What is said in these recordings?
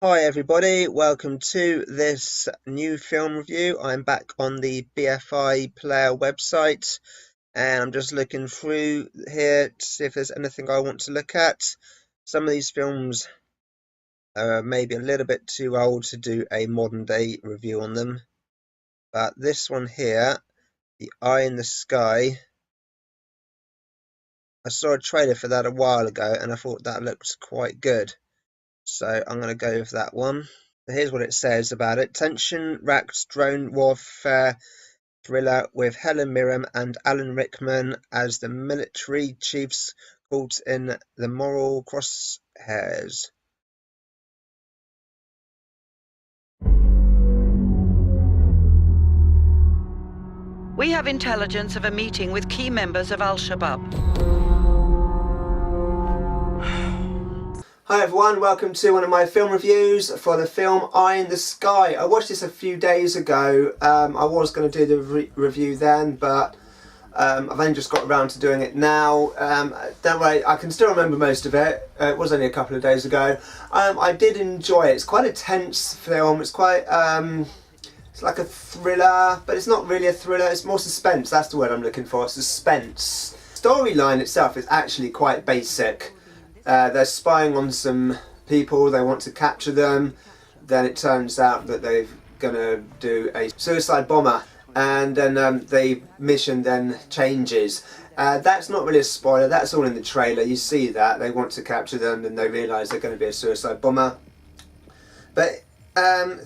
Hi everybody, welcome to this new film review. I'm back on the BFI Player website and I'm just looking through here to see if there's anything I want to look at. Some of these films are maybe a little bit too old to do a modern day review on them, but this one here, The Eye in the Sky, I saw a trailer for that a while ago and I thought that looked quite good, so I'm going to go with that one. Here's what it says about it. Tension-racked drone warfare thriller with Helen Mirren and Alan Rickman as the military chiefs caught in the moral crosshairs. We have intelligence of a meeting with key members of Al-Shabaab. Hi everyone, welcome to one of my film reviews for the film Eye in the Sky. I watched this a few days ago. I was going to do the review then, but I've only just got around to doing it now. Don't worry, I can still remember most of it. It was only a couple of days ago. I did enjoy it. It's quite a tense film. It's quite, it's like a thriller, but it's not really a thriller. It's more suspense. That's the word I'm looking for, suspense. Storyline itself is actually quite basic. They're spying on some people, they want to capture them, then it turns out that they're going to do a suicide bomber, and then the mission then changes. That's not really a spoiler, that's all in the trailer. You see that, they want to capture them and they realise they're going to be a suicide bomber. But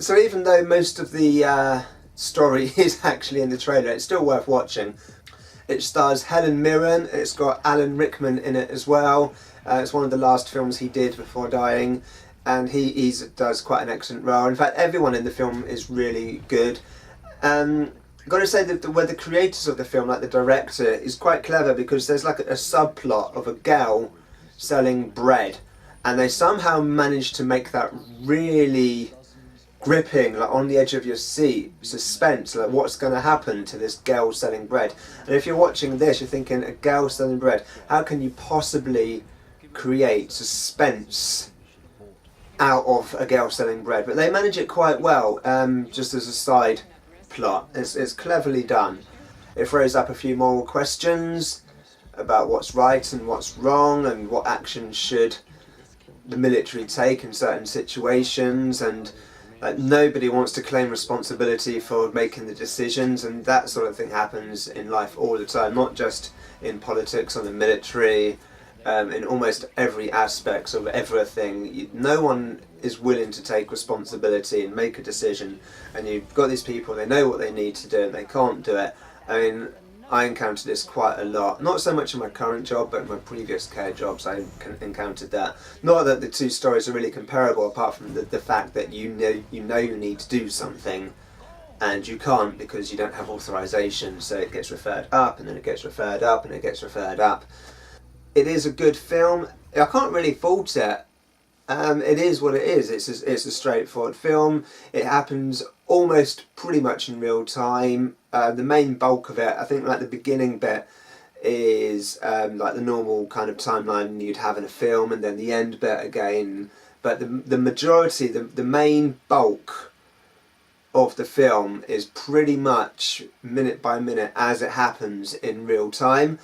so even though most of the story is actually in the trailer, it's still worth watching. It stars Helen Mirren, it's got Alan Rickman in it as well. It's one of the last films he did before dying, and he does quite an excellent role. In fact, everyone in the film is really good. I've got to say that the creators of the film, like the director, is quite clever, because there's like a subplot of a girl selling bread, and they somehow managed to make that really gripping, like on the edge of your seat, suspense, like what's going to happen to this girl selling bread. And if you're watching this, you're thinking, a girl selling bread, how can you possibly create suspense out of a girl selling bread? But they manage it quite well. Just as a side plot, it's cleverly done. It throws up a few moral questions about what's right and what's wrong, and what action should the military take in certain situations, and nobody wants to claim responsibility for making the decisions, and that sort of thing happens in life all the time, not just in politics or the military. In almost every aspect of everything, no one is willing to take responsibility and make a decision, and you've got these people, they know what they need to do and they can't do it. I mean, I encountered this quite a lot, not so much in my current job, but in my previous care jobs I encountered that. Not that the two stories are really comparable, apart from the fact that you know you need to do something and you can't because you don't have authorization, so it gets referred up and then it gets referred up and it gets referred up. It is a good film. I can't really fault it. It is what it is. It's a straightforward film. It happens almost pretty much in real time. The main bulk of it, I think, like the beginning bit is like the normal kind of timeline you'd have in a film, and then the end bit again. But the majority, the main bulk of the film is pretty much minute by minute as it happens in real time.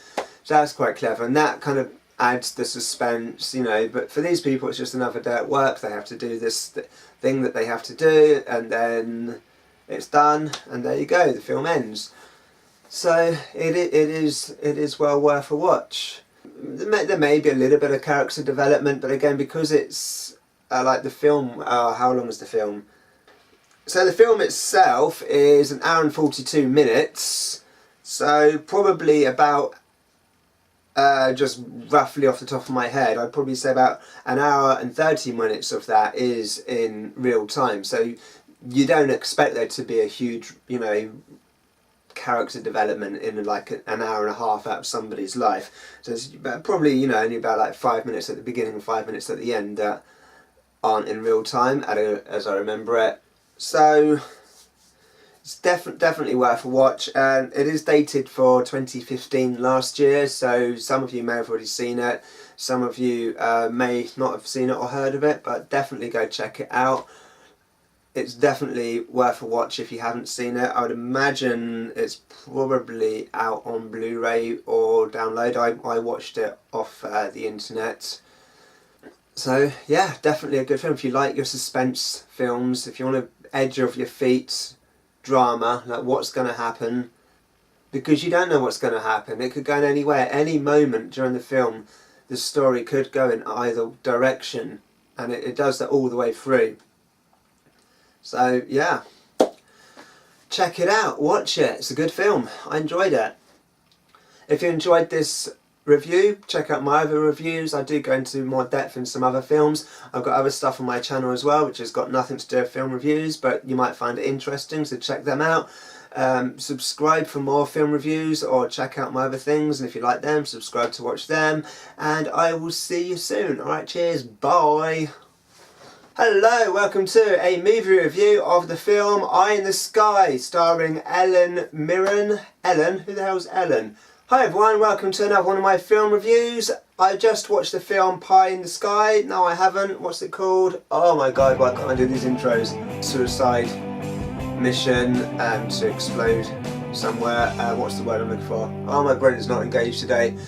So that's quite clever, and that kind of adds the suspense, you know. But for these people, it's just another day at work. They have to do this thing that they have to do, and then it's done, and there you go, the film ends. So it is well worth a watch. There may be a little bit of character development, but again, because it's like the film, how long is the film? So the film itself is an hour and 42 minutes, so probably about, just roughly off the top of my head, I'd probably say about an hour and 30 minutes of that is in real time. So you don't expect there to be a huge, you know, character development in like an hour and a half out of somebody's life. So it's probably, you know, only about like 5 minutes at the beginning and 5 minutes at the end that aren't in real time, as I remember it. So It's definitely worth a watch, and it is dated for 2015 last year, so some of you may have already seen it, some of you may not have seen it or heard of it, but definitely go check it out. It's definitely worth a watch if you haven't seen it. I would imagine it's probably out on Blu-ray or download. I watched it off the internet. So yeah, definitely a good film. If you like your suspense films, if you want to edge of your feet, drama, like what's going to happen, because you don't know what's going to happen. It could go in any way. At any moment during the film, the story could go in either direction, and it does that all the way through. So yeah, check it out, watch it. It's a good film. I enjoyed it. If you enjoyed this review, check out my other reviews. I do go into more depth in some other films. I've got other stuff on my channel as well, which has got nothing to do with film reviews, but you might find it interesting, so check them out. Subscribe for more film reviews, or check out my other things, and if you like them, subscribe to watch them, and I will see you soon. Alright, cheers, bye. Hello, welcome to a movie review of the film Eye in the Sky, starring Ellen Mirren. Ellen? Who the hell's Ellen? Hi everyone, welcome to another one of my film reviews. I just watched the film Pie in the Sky. No, I haven't. What's it called? Oh my god, why can't I do these intros? Suicide mission to explode somewhere. What's the word I'm looking for? Oh, my brain is not engaged today.